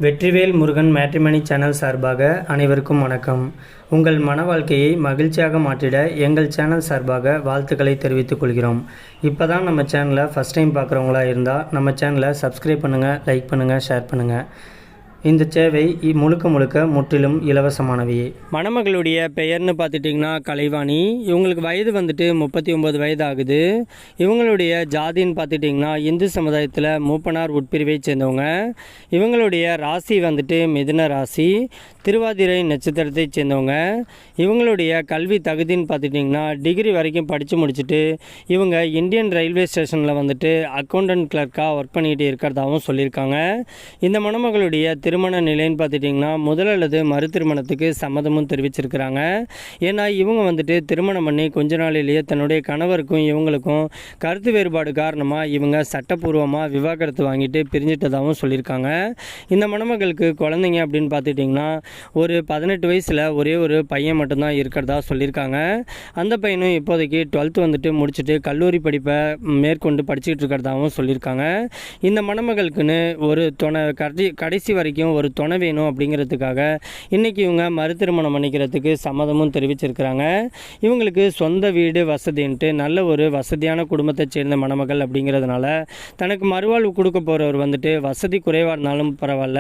Vetrivel Murugan matrimony channel சார்பாக அனைவருக்கும் வணக்கம். உங்கள் மன வாழ்க்கையை மகிழ்ச்சியாக மாற்றிட எங்கள் சேனல் சார்பாக வாழ்த்துக்களை தெரிவித்துக் கொள்கிறோம். இப்போ தான் நம்ம சேனலை ஃபஸ்ட் டைம் பார்க்குறவங்களா இருந்தால் நம்ம சேனலை சப்ஸ்கிரைப் பண்ணுங்கள், லைக் பண்ணுங்கள், ஷேர் பண்ணுங்கள். இந்த சேவை முழுக்க முற்றிலும் இலவசமானவையே. மணமகளுடைய பெயர்னு பார்த்துட்டிங்கன்னா கலைவாணி. இவங்களுக்கு வயது வந்துட்டு 39 வயது ஆகுது. இவங்களுடைய ஜாதின்னு பார்த்துட்டிங்கன்னா இந்து சமுதாயத்தில் மூப்பனார் உட்பிரிவை சேர்ந்தவங்க. இவங்களுடைய ராசி வந்துட்டு மிதுன ராசி, திருவாதிரை நட்சத்திரத்தை சேர்ந்தவங்க. இவங்களுடைய கல்வி தகுதின்னு பார்த்துட்டிங்கன்னா டிகிரி வரைக்கும் படித்து முடிச்சுட்டு இவங்க இந்தியன் ரயில்வே ஸ்டேஷனில் வந்துட்டு அக்கௌண்டன்ட் கிளர்க்காக ஒர்க் பண்ணிக்கிட்டு இருக்கிறதாகவும் சொல்லியிருக்காங்க. இந்த மணமகளுடைய திருமண நிலைன்னு பார்த்துட்டிங்கன்னா முதல் அல்லது மறு திருமணத்துக்கு சம்மதமும் தெரிவிச்சிருக்கிறாங்க. ஏன்னா இவங்க வந்துட்டு திருமணம் பண்ணி கொஞ்ச நாளிலேயே தன்னுடைய கணவருக்கும் இவங்களுக்கும் கருத்து வேறுபாடு காரணமாக இவங்க சட்டப்பூர்வமாக விவாகரத்து வாங்கிட்டு பிரிஞ்சிட்டதாகவும் சொல்லியிருக்காங்க. இந்த மணமகளுக்கு குழந்தைங்க அப்படின்னு பார்த்துட்டிங்கன்னா ஒரு 18 வயசில் ஒரே ஒரு பையன் மட்டும்தான் இருக்கிறதா சொல்லியிருக்காங்க. அந்த பையனும் இப்போதைக்கு 12th வந்துட்டு முடிச்சுட்டு கல்லூரி படிப்பை மேற்கொண்டு படிச்சுக்கிட்டு இருக்கிறதாகவும் சொல்லியிருக்காங்க. இந்த மணமகளுக்குன்னு ஒரு கடைசி வரைக்கும் ஒரு துணை வேணும் அப்படிங்கிறதுக்காக இன்றைக்கி இவங்க மறு திருமணம் பண்ணிக்கிறதுக்கு சம்மதமும் தெரிவிச்சிருக்கிறாங்க. இவங்களுக்கு சொந்த வீடு வசதின்ட்டு நல்ல ஒரு வசதியான குடும்பத்தை சேர்ந்த மணமகள் அப்படிங்கிறதுனால தனக்கு மறுவாழ்வு கொடுக்க போகிறவர் வந்துட்டு வசதி குறைவாக இருந்தாலும் பரவாயில்ல,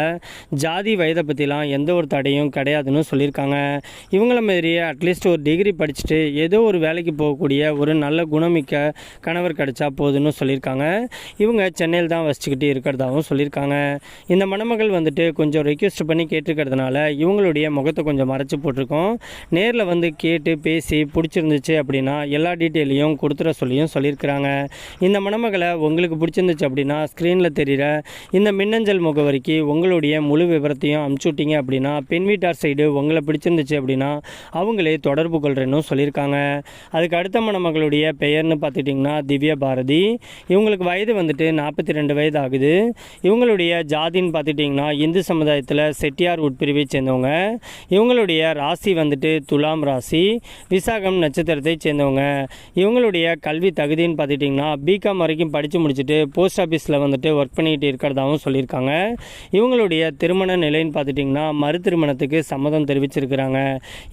ஜாதி வயதை பற்றிலாம் எந்த ஒரு தடையும் கிடையாதுன்னு சொல்லியிருக்காங்க. இவங்கள மாதிரியே அட்லீஸ்ட் ஒரு டிகிரி படிச்சுட்டு ஏதோ ஒரு வேலைக்கு போகக்கூடிய ஒரு நல்ல குணமிக்க கணவர் கிடைச்சா போதுன்னு சொல்லியிருக்காங்க. இவங்க சென்னையில் தான் வசிச்சுக்கிட்டு இருக்கிறதாகவும் சொல்லியிருக்காங்க. இந்த மணமகள் வந்துட்டு கொஞ்சம் ரெக்வெஸ்ட் பண்ணி கேட்டிருக்கிறதுனால இவங்களுடைய முகத்தை கொஞ்சம் மறைச்சி போட்டிருக்கோம். நேரில் வந்து கேட்டு பேசி பிடிச்சிருந்துச்சு அப்படின்னா எல்லா டீட்டெயிலையும் கொடுத்துட சொல்லியிருக்கிறாங்க. இந்த மணமகளை உங்களுக்கு பிடிச்சிருந்துச்சு அப்படின்னா ஸ்க்ரீனில் தெரிகிற இந்த மின்னஞ்சல் முகவரிக்கு உங்களுடைய முழு விவரத்தையும் அனுப்பிச்சுட்டிங்க அப்படின்னா பெண் வீட்டார் சைடு உங்களை பிடிச்சிருந்துச்சு அப்படின்னா அவங்களே தொடர்பு கொள்கிறேன்னு சொல்லியிருக்காங்க. அதுக்கு அடுத்த மணமகளுடைய பெயர்னு பார்த்துட்டிங்கன்னா திவ்யா பாரதி. இவங்களுக்கு வயது வந்துட்டு 42 வயது ஆகுது. இவங்களுடைய ஜாதின்னு பார்த்துட்டிங்கன்னா இந்து சமுதாயத்தில் செட்டியார் உட்பிரிவை சேர்ந்தவங்க. இவங்களுடைய ராசி வந்துட்டு துலாம் ராசி, விசாகம் நட்சத்திரத்தை சேர்ந்தவங்க. இவங்களுடைய கல்வி தகுதின்னு பார்த்துட்டிங்கன்னா பிகாம் வரைக்கும் படித்து முடிச்சுட்டு போஸ்ட் ஆஃபீஸில் வந்துட்டு ஒர்க் பண்ணிக்கிட்டு இருக்கிறதாகவும் சொல்லியிருக்காங்க. இவங்களுடைய திருமண நிலைன்னு பார்த்துட்டிங்கன்னா மறு திருமணத்துக்கு சம்மதம் தெரிவிச்சிருக்கிறாங்க.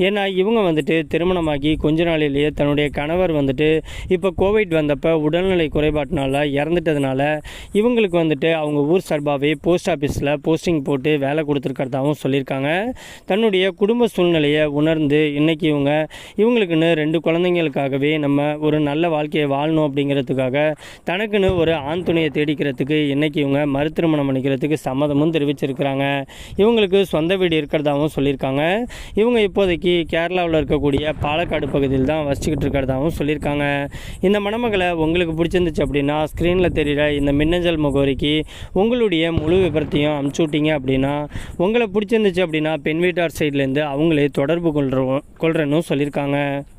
ஏன்னா இவங்க வந்துட்டு திருமணமாகி கொஞ்ச நாளிலேயே தன்னுடைய கணவர் வந்துட்டு இப்போ கோவிட் வந்தப்போ உடல்நிலை குறைபாட்டினால இறந்துட்டதுனால இவங்களுக்கு வந்துட்டு அவங்க ஊர் சார்பாகவே போஸ்ட் ஆஃபீஸில் போஸ்டிங் போட்டு வேலை கொடுத்துருக்கிறதாகவும் சொல்லியிருக்காங்க. தன்னுடைய குடும்ப சூழ்நிலையை உணர்ந்து இன்றைக்கி இவங்களுக்குன்னு 2 குழந்தைங்களுக்காகவே நம்ம ஒரு நல்ல வாழ்க்கையை வாழணும் அப்படிங்கிறதுக்காக தனக்குன்னு ஒரு ஆண் துணையை தேடிக்கிறதுக்கு இன்றைக்கி இவங்க மறு திருமணம் பண்ணிக்கிறதுக்கு சம்மதமும் தெரிவிச்சிருக்கிறாங்க. இவங்களுக்கு சொந்த வீடு இருக்கிறதாகவும் சொல்லியிருக்காங்க. இவங்க இப்போதைக்கு கேரளாவில் இருக்கக்கூடிய பாலக்காடு பகுதியில் தான் வசிச்சுக்கிட்டு இருக்கிறதாகவும் சொல்லியிருக்காங்க. இந்த மணமகளை உங்களுக்கு பிடிச்சிருந்துச்சு அப்படின்னா ஸ்க்ரீனில் தெரிகிற இந்த மின்னஞ்சல் முகவரிக்கு உங்களுடைய முழு விபரத்தையும் அனுப்பிச்சுட்டிங்க அப்படின்னா உங்களை பிடிச்சிருந்துச்சு அப்படின்னா பெண் வீட்டார் சைட்லேருந்து அவங்களே தொடர்பு கொள்கிறேன்னு சொல்லியிருக்காங்க.